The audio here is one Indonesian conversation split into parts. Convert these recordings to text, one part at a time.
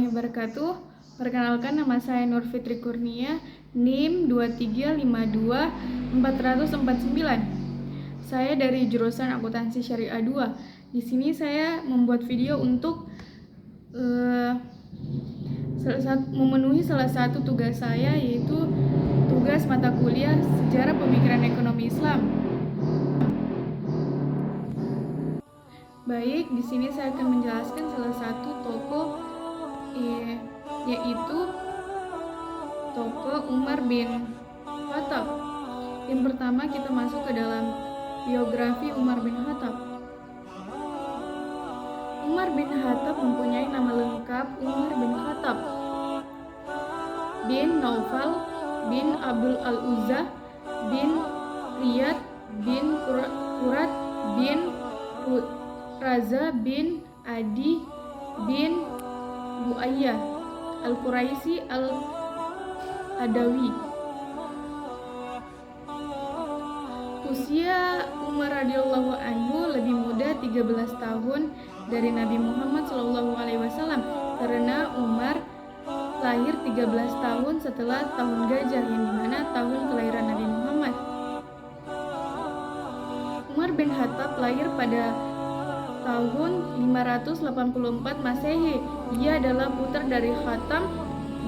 warahmatullahi wabarakatuh. Perkenalkan, nama saya Nur Fitri Kurnia, NIM 2352-449. Saya dari jurusan Akuntansi Syariah 2. Di sini saya membuat video untuk memenuhi salah satu tugas saya, yaitu tugas mata kuliah Sejarah Pemikiran Ekonomi Islam. Baik, di sini saya akan menjelaskan salah satu tokoh, yaitu tokoh Umar bin Khattab. Yang pertama kita masuk ke dalam biografi Umar bin Khattab. Umar bin Khattab mempunyai nama lengkap Umar bin Khattab bin Naufal bin Abdul al-Uzza bin Riyad bin Qurat bin Raza bin Adi bin Buayyah al-Quraisy al-Adawi. Usia Umar radhiyallahu anhu lebih muda 13 tahun dari Nabi Muhammad SAW, karena Umar lahir 13 tahun setelah tahun gajah, yang dimana tahun kelahiran Nabi Muhammad. Umar bin Khattab lahir pada tahun 584 Masehi. Ia adalah putra dari Khatam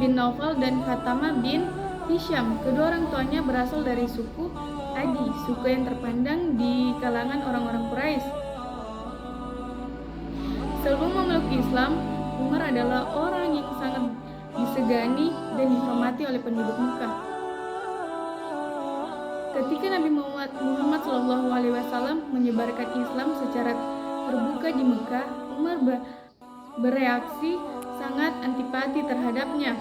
bin Naufal dan Khatamah bin Hisham. Kedua orang tuanya berasal dari suku Adi, suku yang terpandang di kalangan orang-orang Quraisy. Sebelum memeluk Islam, Umar adalah orang yang sangat disegani dan dihormati oleh penduduk Mekah. Ketika Nabi Muhammad SAW menyebarkan Islam secara terbuka di Mekah, Umar bereaksi sangat antipati terhadapnya.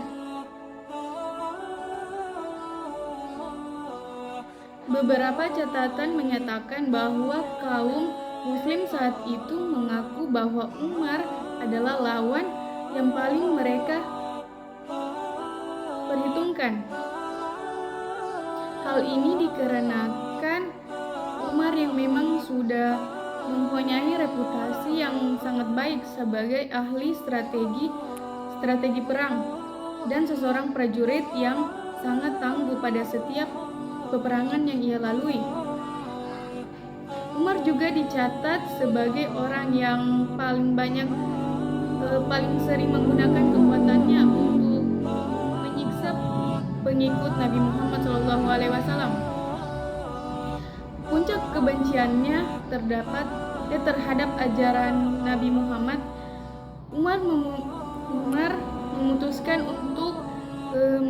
Beberapa catatan menyatakan bahwa kaum Muslim saat itu mengaku bahwa Umar adalah lawan yang paling mereka perhitungkan. Hal ini dikarenakan Umar yang memang sudah mempunyai reputasi yang sangat baik sebagai ahli strategi perang dan seorang prajurit yang sangat tangguh pada setiap peperangan yang ia lalui. Umar juga dicatat sebagai orang yang paling sering menggunakan kekuatannya untuk menyiksa pengikut Nabi Muhammad SAW. Puncak kebenciannya terhadap ajaran Nabi Muhammad, Umar memutuskan untuk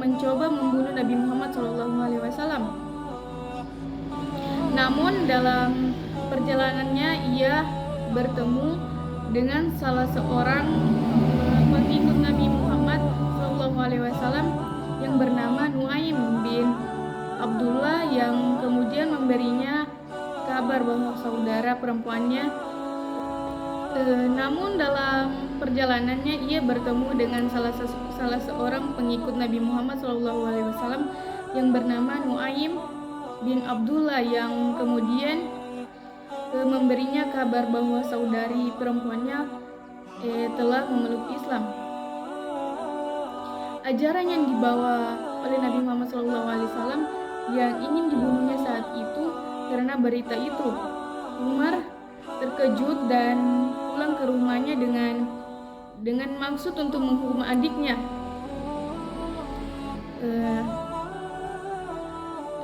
mencoba membunuh Nabi Muhammad SAW. Namun dalam perjalanannya ia bertemu dengan salah seorang pengikut Nabi Muhammad SAW yang bernama Nuaim bin Abdullah, yang kemudian memberinya kabar bahwa saudara perempuannya. Namun dalam perjalanannya ia bertemu dengan salah seorang pengikut Nabi Muhammad SAW yang bernama Nuaim bin Abdullah, yang kemudian memberinya kabar bahwa saudari perempuannya telah memeluk Islam. Ajaran yang dibawa oleh Nabi Muhammad SAW yang ingin dibunuhnya saat itu, karena berita itu, Umar terkejut dan pulang ke rumahnya dengan maksud untuk menghukum adiknya.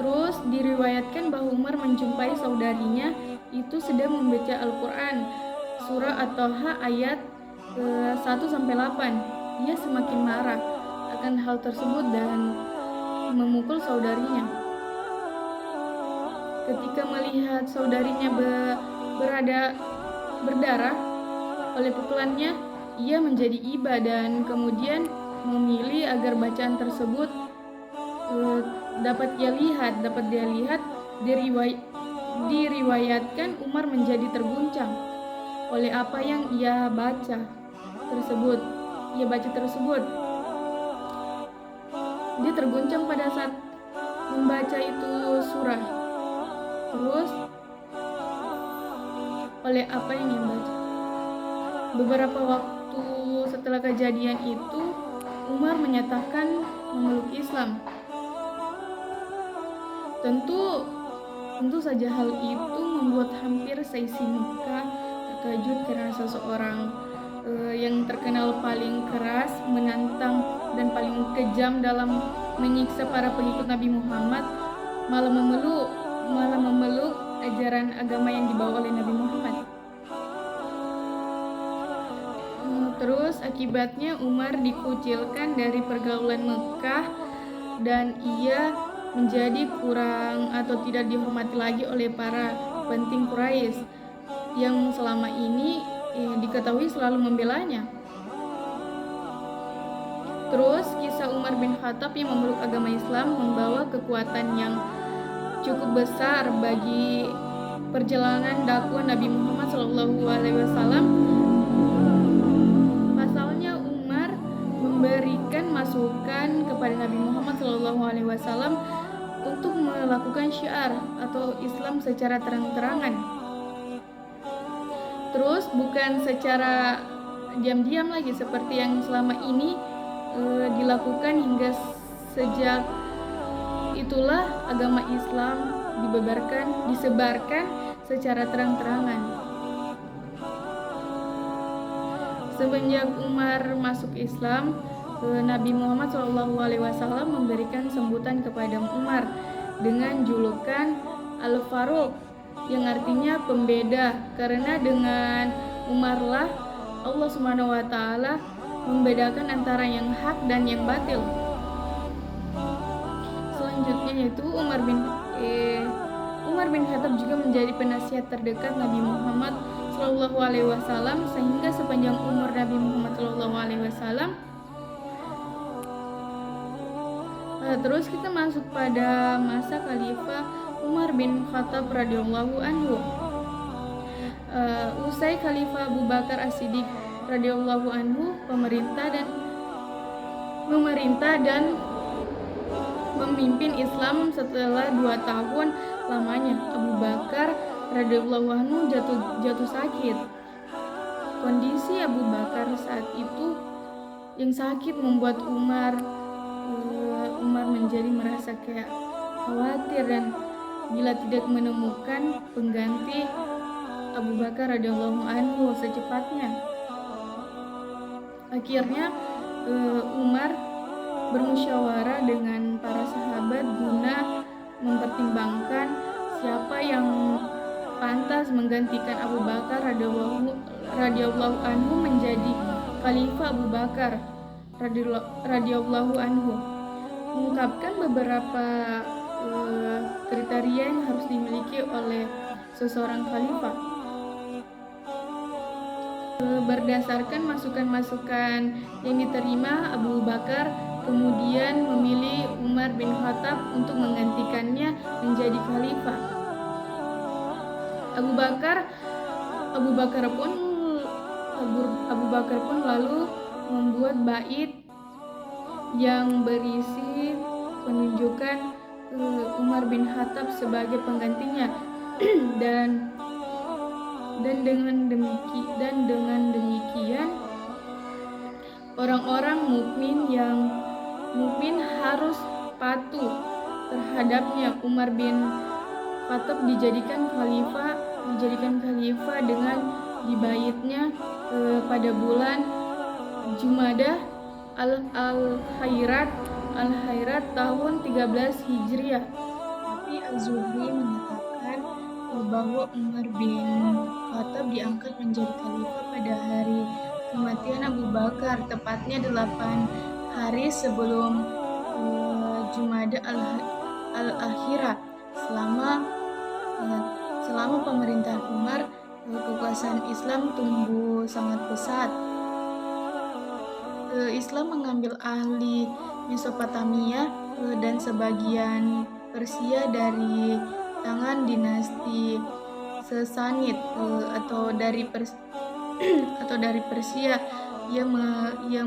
Terus diriwayatkan bahwa Umar menjumpai saudarinya itu sedang membaca Al-Quran, surah At-Taha ayat 1-8. Ia semakin marah akan hal tersebut dan memukul saudarinya. Ketika melihat saudarinya berdarah oleh pukulannya, ia menjadi iba dan kemudian memilih agar bacaan tersebut dapat dia lihat. Diriwayatkan Umar menjadi terguncang oleh apa yang ia baca tersebut. Dia terguncang pada saat membaca itu surah. Terus oleh apa yang ia baca. Beberapa waktu setelah kejadian itu, Umar menyatakan memeluk Islam. Tentu saja hal itu membuat hampir seisi Mekah terkejut karena seseorang yang terkenal paling keras, menantang, dan paling kejam dalam menyiksa para pengikut Nabi Muhammad malah memeluk ajaran agama yang dibawa oleh Nabi Muhammad. Terus akibatnya Umar dikucilkan dari pergaulan Mekah dan ia menjadi kurang atau tidak dihormati lagi oleh para penting Quraisy yang selama ini diketahui selalu membelanya. Terus kisah Umar bin Khattab yang memeluk agama Islam membawa kekuatan yang cukup besar bagi perjalanan dakwah Nabi Muhammad SAW. Pasalnya Umar memberikan masukan kepada Nabi Muhammad SAW untuk melakukan syiar atau Islam secara terang-terangan. Terus bukan secara diam-diam lagi seperti yang selama ini dilakukan, hingga sejak itulah agama Islam disebarkan secara terang-terangan. Semenjak Umar masuk Islam, Nabi Muhammad SAW memberikan sambutan kepada Umar dengan julukan Al-Faruq, yang artinya pembeda, karena dengan Umarlah Allah SWT membedakan antara yang hak dan yang batil. Selanjutnya yaitu Umar bin Khattab juga menjadi penasihat terdekat Nabi Muhammad SAW, sehingga sepanjang umur Nabi Muhammad SAW. Terus kita masuk pada masa Khalifah Umar bin Khattab radhiyallahu anhu. Usai Khalifah Abu Bakar As-Siddiq radhiyallahu anhu memerintah dan memimpin Islam setelah 2 tahun lamanya, Abu Bakar radhiyallahu anhu jatuh sakit. Kondisi Abu Bakar saat itu yang sakit membuat Umar menjadi merasa kayak khawatir, dan bila tidak menemukan pengganti Abu Bakar radhiyallahu anhu secepatnya. Akhirnya Umar bermusyawarah dengan para sahabat guna mempertimbangkan siapa yang pantas menggantikan Abu Bakar radhiyallahu anhu menjadi Khalifah Abu Bakar radhiyallahu anhu. Mengungkapkan beberapa kriteria yang harus dimiliki oleh seseorang khalifah. Berdasarkan masukan-masukan yang diterima, Abu Bakar kemudian memilih Umar bin Khattab untuk menggantikannya menjadi khalifah. Abu Bakar pun lalu membuat bait yang berisi penunjukan Umar bin Khattab sebagai penggantinya dan dengan demikian orang-orang mukmin harus patuh terhadapnya. Umar bin Khattab dijadikan khalifah dengan dibaitnya pada bulan Jumadah Al-Khairat tahun 13 Hijriah. Tapi Az-Zuhri menyatakan bahwa Umar bin Khattab diangkat menjadi khalifah pada hari kematian Abu Bakar, tepatnya 8 hari sebelum Jumadah Al-Akhirah. Selama pemerintahan Umar, kekuasaan Islam tumbuh sangat pesat. Islam mengambil ahli Mesopotamia dan sebagian Persia dari tangan dinasti Sasanid atau dari Persia yang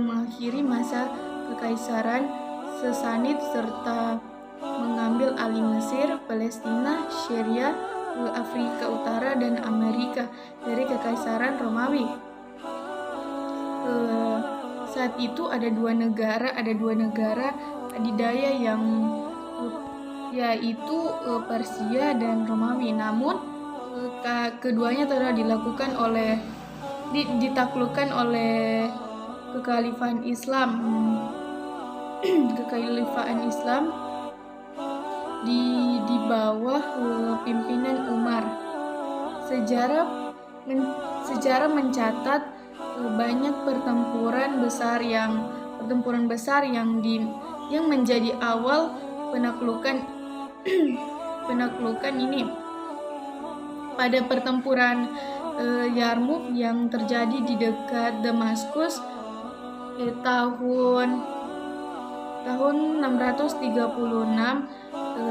mengakhiri masa kekaisaran Sasanid serta mengambil alih Mesir, Palestina, Syria, Afrika Utara dan Amerika dari kekaisaran Romawi. saat itu ada dua negara adidaya yang yaitu Persia dan Romawi. Namun keduanya telah ditaklukkan oleh kekhalifahan Islam di bawah pimpinan Umar. Sejarah mencatat banyak pertempuran besar yang menjadi awal penaklukan ini. Pada pertempuran Yarmouk yang terjadi di dekat Damaskus tahun 636,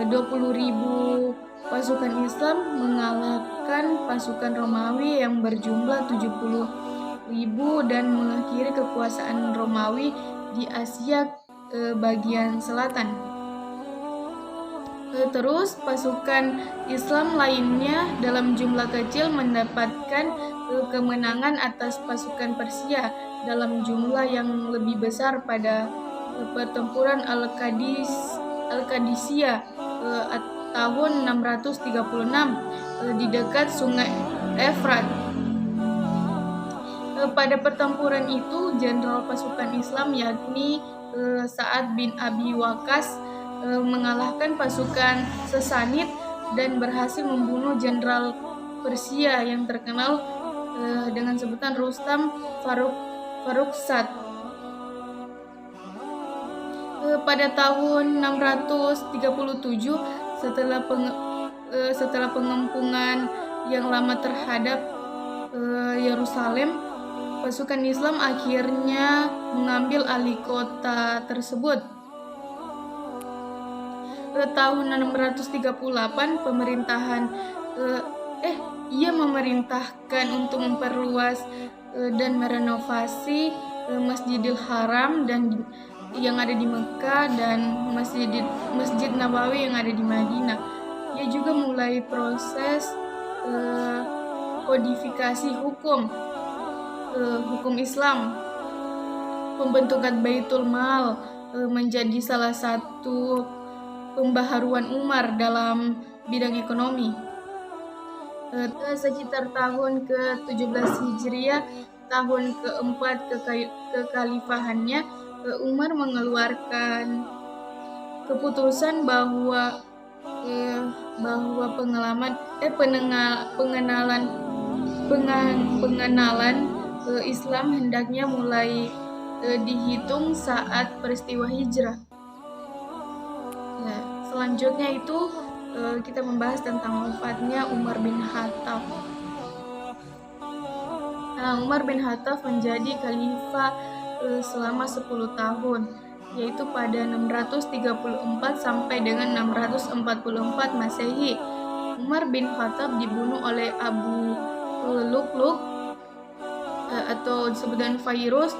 20.000 pasukan Islam mengalahkan pasukan Romawi yang berjumlah 70.000 dan mengakhiri kekuasaan Romawi di Asia bagian selatan. Terus pasukan Islam lainnya dalam jumlah kecil mendapatkan kemenangan atas pasukan Persia dalam jumlah yang lebih besar pada pertempuran Al-Qadisiyah tahun 636 di dekat Sungai Efrat. Pada pertempuran itu, jenderal pasukan Islam yakni Sa'ad bin Abi Waqqas mengalahkan pasukan Sasanid dan berhasil membunuh jenderal Persia yang terkenal dengan sebutan Rustam Farrukhzad. Pada tahun 637 setelah pengempungan yang lama terhadap Yerusalem, pasukan Islam akhirnya mengambil alih kota tersebut. Tahun 638 ia memerintahkan untuk memperluas dan merenovasi Masjidil Haram dan yang ada di Mekah dan Masjid Nabawi yang ada di Madinah. Ia juga mulai proses kodifikasi hukum Islam. Pembentukan Baitul Mal menjadi salah satu pembaharuan Umar dalam bidang ekonomi. Sekitar tahun ke-17 Hijriah, tahun keempat kekhalifahannya, Umar mengeluarkan keputusan bahwa pengenalan Islam hendaknya mulai dihitung saat peristiwa hijrah. Selanjutnya itu kita membahas tentang wafatnya Umar bin Khattab. Umar bin Khattab menjadi khalifah selama 10 tahun, yaitu pada 634 sampai dengan 644 Masehi. Umar bin Khattab dibunuh oleh Abu Lu'lu' atau disebutkan Fairuz,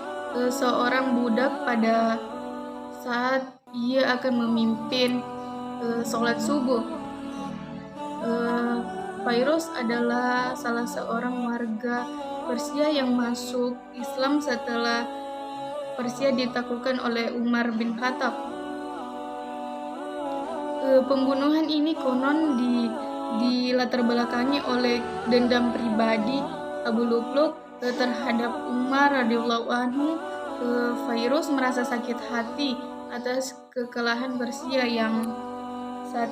seorang budak pada saat ia akan memimpin sholat subuh. Fairuz adalah salah seorang warga Persia yang masuk Islam setelah Persia ditaklukkan oleh Umar bin Khattab. Pembunuhan ini konon dilatar belakangi oleh dendam pribadi Abu Lu'lu' terhadap Umar radhiyallahu anhu. Fairuz merasa sakit hati atas kekalahan Persia yang saat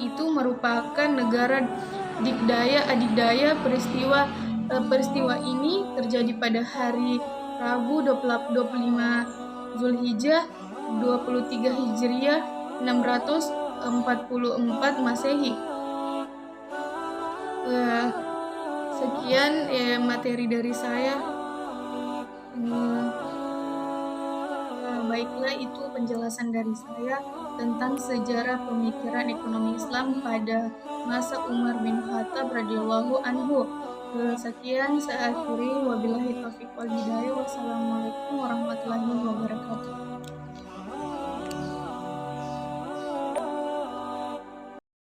itu merupakan negara adidaya. Peristiwa ini terjadi pada hari Rabu 25 Zulhijjah 23 Hijriah 644 Masehi. Sekian materi dari saya. Baiklah, itu penjelasan dari saya tentang sejarah pemikiran ekonomi Islam pada masa Umar bin Khattab radhiyallahu anhu. Sekian saya akhiri, wabillahi taufiq wal hidayah. Wassalamualaikum warahmatullahi wabarakatuh.